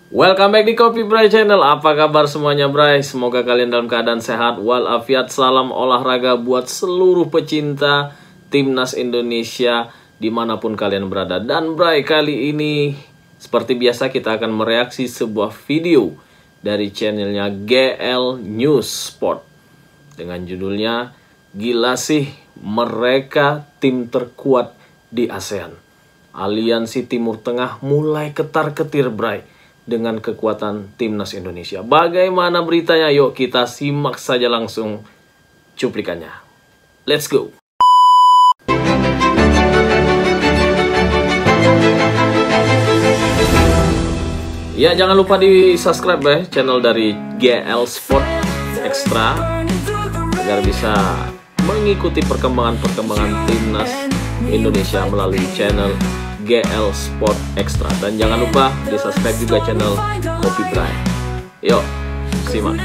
Welcome back di Kopi Bray Channel. Apa kabar semuanya, Bray? Semoga kalian dalam keadaan sehat walafiat. Salam olahraga buat seluruh pecinta Timnas Indonesia dimanapun kalian berada. Dan Bray, kali ini seperti biasa kita akan mereaksi sebuah video dari channelnya GL News Sport dengan judulnya "Gila sih mereka tim terkuat di ASEAN. Aliansi Timur Tengah mulai ketar-ketir, Bray, dengan kekuatan Timnas Indonesia." Bagaimana beritanya? Yuk kita simak saja langsung cuplikannya. Let's go. Ya, jangan lupa di subscribe ya channel dari GL Sport Extra agar bisa mengikuti perkembangan Timnas Indonesia melalui channel GL Sport Extra. Dan jangan lupa di subscribe juga channel Kopi Bray. Yuk, simak.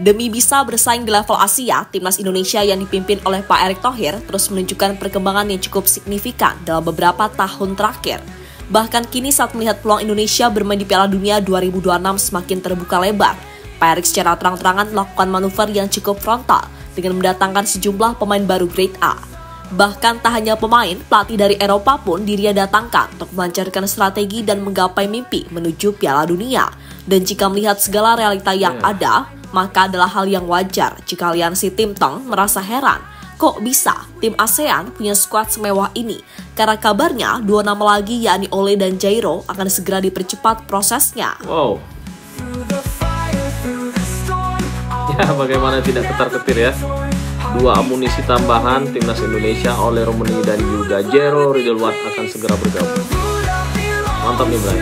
Demi bisa bersaing di level Asia, Timnas Indonesia yang dipimpin oleh Pak Erick Thohir terus menunjukkan perkembangan yang cukup signifikan dalam beberapa tahun terakhir. Bahkan kini saat melihat peluang Indonesia bermain di Piala Dunia 2026 semakin terbuka lebar, Pak Erick secara terang-terangan melakukan manuver yang cukup frontal dengan mendatangkan sejumlah pemain baru grade A. Bahkan tak hanya pemain, pelatih dari Eropa pun dirinya datangkan untuk melancarkan strategi dan menggapai mimpi menuju Piala Dunia. Dan jika melihat segala realita yang ada, maka adalah hal yang wajar jika aliansi Tim Teng merasa heran. Kok bisa tim ASEAN punya skuad semewah ini? Karena kabarnya dua nama lagi yakni Ole dan Jairo akan segera dipercepat prosesnya. Wow. Ya, bagaimana tidak ketar-ketir ya. Dua amunisi tambahan Timnas Indonesia, Ole Romeni dan juga Jairo Ridwan akan segera bergabung. Mantap nih, Bray.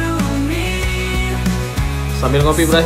Sambil ngopi, Bray.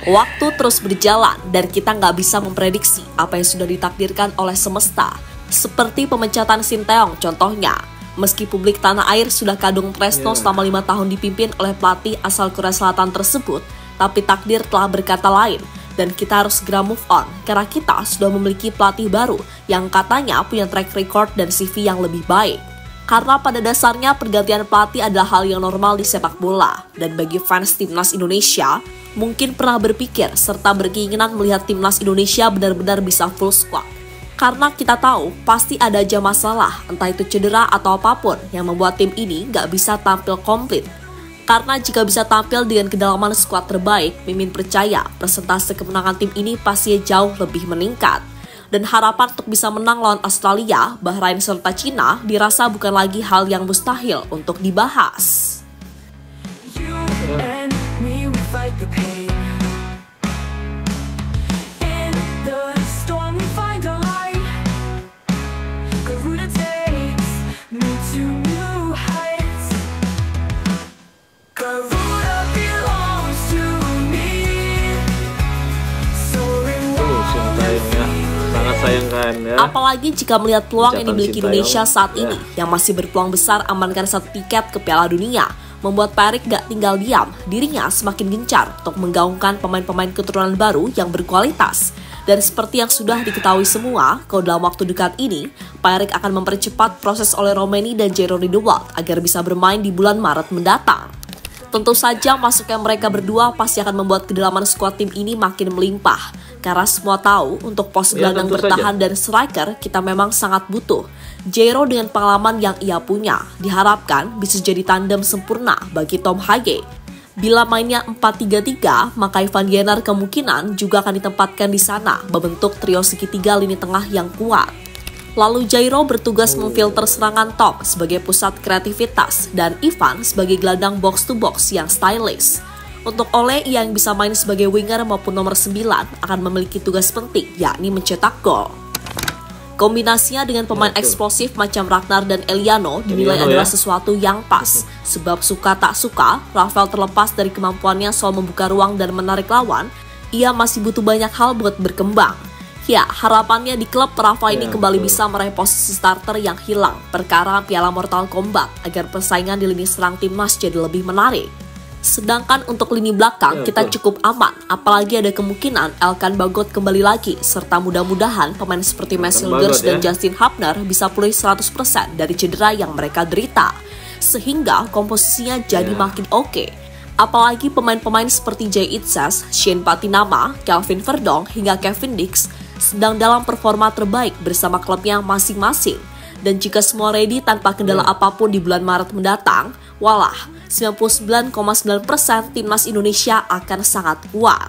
Waktu terus berjalan dan kita nggak bisa memprediksi apa yang sudah ditakdirkan oleh semesta. Seperti pemecatan Sinteyong contohnya. Meski publik tanah air sudah kadung tresno selama 5 tahun dipimpin oleh pelatih asal Korea Selatan tersebut, tapi takdir telah berkata lain. Dan kita harus segera move on, karena kita sudah memiliki pelatih baru yang katanya punya track record dan CV yang lebih baik. Karena pada dasarnya pergantian pelatih adalah hal yang normal di sepak bola. Dan bagi fans Timnas Indonesia, mungkin pernah berpikir serta berkeinginan melihat Timnas Indonesia benar-benar bisa full squad. Karena kita tahu pasti ada aja masalah, entah itu cedera atau apapun yang membuat tim ini nggak bisa tampil komplit. Karena jika bisa tampil dengan kedalaman skuad terbaik, Mimin percaya persentase kemenangan tim ini pasti jauh lebih meningkat. Dan harapan untuk bisa menang lawan Australia, Bahrain serta Cina dirasa bukan lagi hal yang mustahil untuk dibahas. Apalagi jika melihat peluang yang dimiliki Indonesia saat ini yang masih berpeluang besar amankan satu tiket ke Piala Dunia, membuat Pak Erick gak tinggal diam. Dirinya semakin gencar untuk menggaungkan pemain-pemain keturunan baru yang berkualitas. Dan seperti yang sudah diketahui semua, kalau dalam waktu dekat ini, Pak Erick akan mempercepat proses Ole Romeni dan Jairo Ridwan agar bisa bermain di bulan Maret mendatang. Tentu saja masuknya mereka berdua pasti akan membuat kedalaman skuad tim ini makin melimpah. Karena semua tahu untuk pos gelandang bertahan dan striker kita memang sangat butuh. Jairo dengan pengalaman yang ia punya diharapkan bisa jadi tandem sempurna bagi Tom Hage. Bila mainnya 4-3-3, maka Ivan Genar kemungkinan juga akan ditempatkan di sana membentuk trio segitiga lini tengah yang kuat. Lalu Jairo bertugas memfilter serangan top sebagai pusat kreativitas dan Ivan sebagai gelandang box to box yang stylish. Untuk Ole yang bisa main sebagai winger maupun nomor 9 akan memiliki tugas penting yakni mencetak gol. Kombinasinya dengan pemain eksplosif macam Ragnar dan Eliano dinilai adalah sesuatu yang pas. Sebab suka tak suka, Rafael terlepas dari kemampuannya soal membuka ruang dan menarik lawan, ia masih butuh banyak hal buat berkembang. Ya, harapannya di klub Rafa ini kembali bisa meraih posisi starter yang hilang perkara Piala Mortal Kombat agar persaingan di lini serang timnas jadi lebih menarik. Sedangkan untuk lini belakang kita cukup aman, apalagi ada kemungkinan Elkan Bagot kembali lagi, serta mudah-mudahan pemain seperti Marcel Gers dan Justin Hubner bisa pulih 100% dari cedera yang mereka derita, sehingga komposisinya jadi makin oke. Apalagi pemain-pemain seperti Jay Itzes, Shane Patinama, Kelvin Verdong, hingga Kevin Dix sedang dalam performa terbaik bersama klubnya masing-masing. Dan jika semua ready tanpa kendala apapun di bulan Maret mendatang, walah, 99,9% timnas Indonesia akan sangat kuat.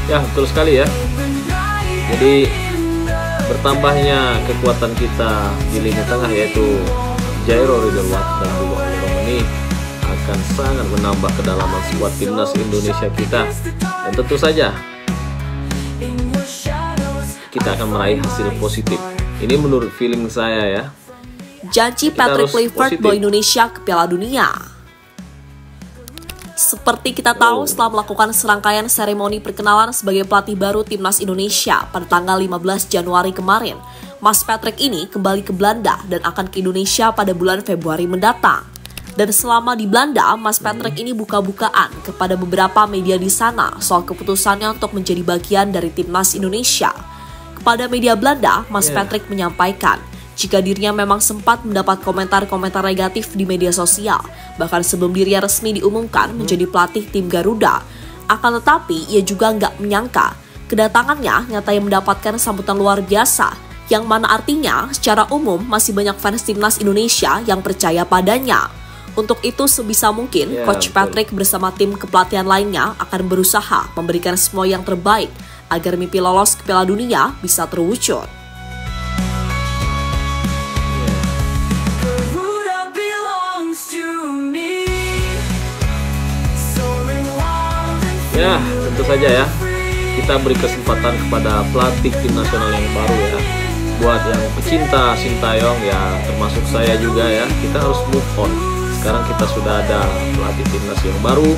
Ya, betul sekali ya. Jadi bertambahnya kekuatan kita di lini tengah, yaitu Jairo Ridwan dan juga Oli Romani, akan sangat menambah kedalaman skuad timnas Indonesia kita. Dan tentu saja kita akan meraih hasil positif. Ini menurut feeling saya ya. Janji Patrick Kluivert bawa Indonesia ke Piala Dunia. Seperti kita tahu, setelah melakukan serangkaian seremoni perkenalan sebagai pelatih baru timnas Indonesia pada tanggal 15 Januari kemarin, Mas Patrick ini kembali ke Belanda dan akan ke Indonesia pada bulan Februari mendatang. Dan selama di Belanda, Mas Patrick ini buka-bukaan kepada beberapa media di sana soal keputusannya untuk menjadi bagian dari timnas Indonesia. Kepada media Belanda, Mas Patrick menyampaikan jika dirinya memang sempat mendapat komentar-komentar negatif di media sosial, bahkan sebelum dirinya resmi diumumkan menjadi pelatih tim Garuda. Akan tetapi, ia juga nggak menyangka kedatangannya nyatanya mendapatkan sambutan luar biasa, yang mana artinya secara umum masih banyak fans timnas Indonesia yang percaya padanya. Untuk itu sebisa mungkin Coach Patrick bersama tim kepelatihan lainnya akan berusaha memberikan semua yang terbaik agar mimpi lolos ke Piala Dunia bisa terwujud. Ya, tentu saja ya. Kita beri kesempatan kepada pelatih tim nasional yang baru ya. Buat yang pecinta Sintayong ya, termasuk saya juga ya, kita harus move on. Sekarang kita sudah ada pelatih timnas yang baru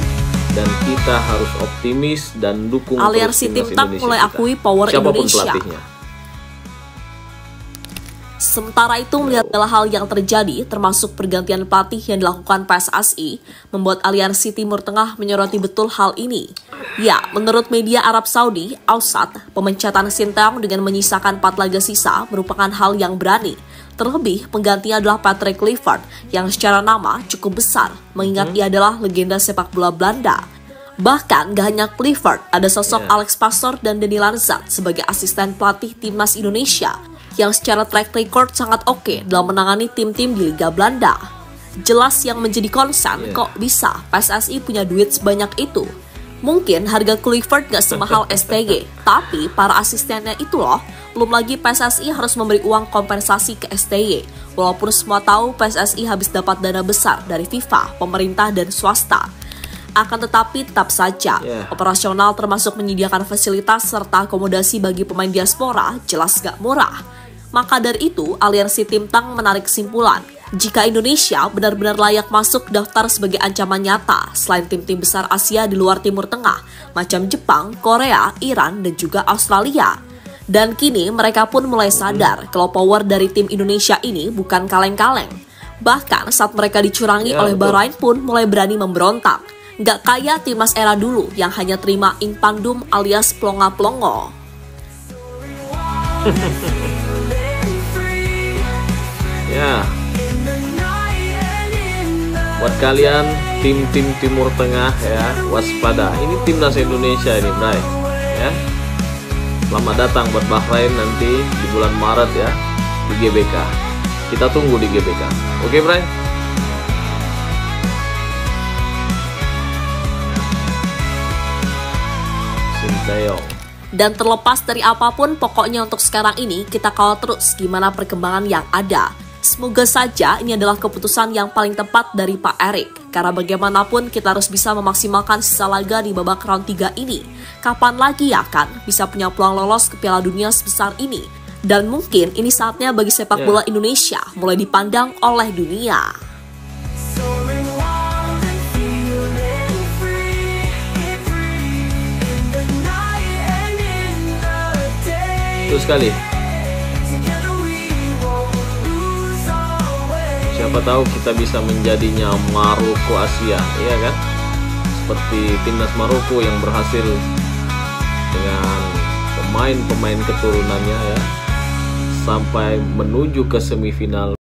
dan kita harus optimis dan dukung Aliansi Tim Tak mulai akui power siapapun Indonesia. Pelatihnya. Sementara itu, melihat segala hal yang terjadi, termasuk pergantian pelatih yang dilakukan PSSI, membuat Aliansi Timur Tengah menyoroti betul hal ini. Ya, menurut media Arab Saudi, Ausat, pemecatan Sintayong dengan menyisakan 4 laga sisa merupakan hal yang berani. Terlebih, penggantinya adalah Patrick Kluivert yang secara nama cukup besar, mengingat ia adalah legenda sepak bola Belanda. Bahkan, gak hanya Kluivert, ada sosok Alex Pastoor dan Denny Larzat sebagai asisten pelatih timnas Indonesia, yang secara track record sangat oke dalam menangani tim-tim di Liga Belanda. Jelas yang menjadi concern, kok bisa PSSI punya duit sebanyak itu? Mungkin harga Kluivert gak semahal STG, tapi para asistennya itu loh. Belum lagi PSSI harus memberi uang kompensasi ke STY. Walaupun semua tahu PSSI habis dapat dana besar dari FIFA, pemerintah, dan swasta. Akan tetapi tetap saja, operasional termasuk menyediakan fasilitas serta akomodasi bagi pemain diaspora jelas gak murah. Maka dari itu, Aliansi Tim Tang menarik kesimpulan, jika Indonesia benar-benar layak masuk daftar sebagai ancaman nyata selain tim-tim besar Asia di luar Timur Tengah, macam Jepang, Korea, Iran, dan juga Australia. Dan kini mereka pun mulai sadar kalau power dari tim Indonesia ini bukan kaleng-kaleng. Bahkan saat mereka dicurangi oleh Bahrain pun mulai berani memberontak. Nggak kayak timnas era dulu yang hanya terima impandum alias plonga-plongo. Ya, buat kalian tim-tim Timur Tengah ya, waspada. Ini timnas Indonesia ini, Bray. Ya. Selamat datang buat Bahrain nanti di bulan Maret ya, di GBK. Kita tunggu di GBK. Oke, Bray? Sintayong. Dan terlepas dari apapun, pokoknya untuk sekarang ini kita kawal terus gimana perkembangan yang ada. Semoga saja ini adalah keputusan yang paling tepat dari Pak Erik. Karena bagaimanapun kita harus bisa memaksimalkan sisa laga di babak round 3 ini. Kapan lagi ya kan bisa punya peluang lolos ke Piala Dunia sebesar ini? Dan mungkin ini saatnya bagi sepak bola Indonesia mulai dipandang oleh dunia. Betul sekali. Siapa tahu kita bisa menjadinya Maroko Asia, iya kan? Seperti timnas Maroko yang berhasil dengan pemain-pemain keturunannya ya, sampai menuju ke semifinal.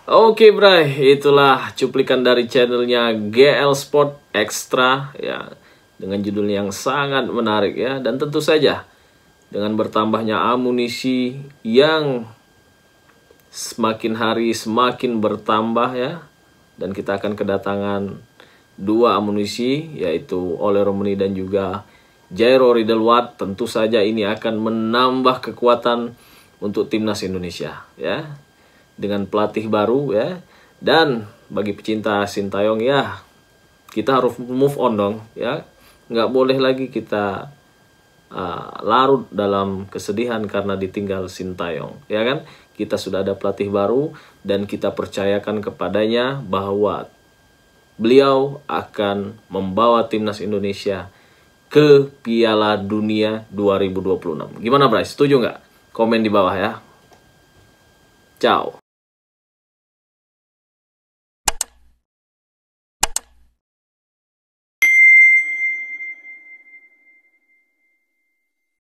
Oke Bray, itulah cuplikan dari channelnya GL Sport Extra ya, dengan judul yang sangat menarik ya. Dan tentu saja dengan bertambahnya amunisi yang semakin hari semakin bertambah ya, dan kita akan kedatangan 2 amunisi, yaitu Ole Romani dan juga Jairo Riedewald. Tentu saja ini akan menambah kekuatan untuk timnas Indonesia ya, dengan pelatih baru ya. Dan bagi pecinta Sintayong ya, kita harus move on dong ya. Nggak boleh lagi kita larut dalam kesedihan karena ditinggal Sintayong ya kan. Kita sudah ada pelatih baru dan kita percayakan kepadanya bahwa beliau akan membawa timnas Indonesia ke Piala Dunia 2026. Gimana Bray? Setuju nggak? Komen di bawah ya. Ciao.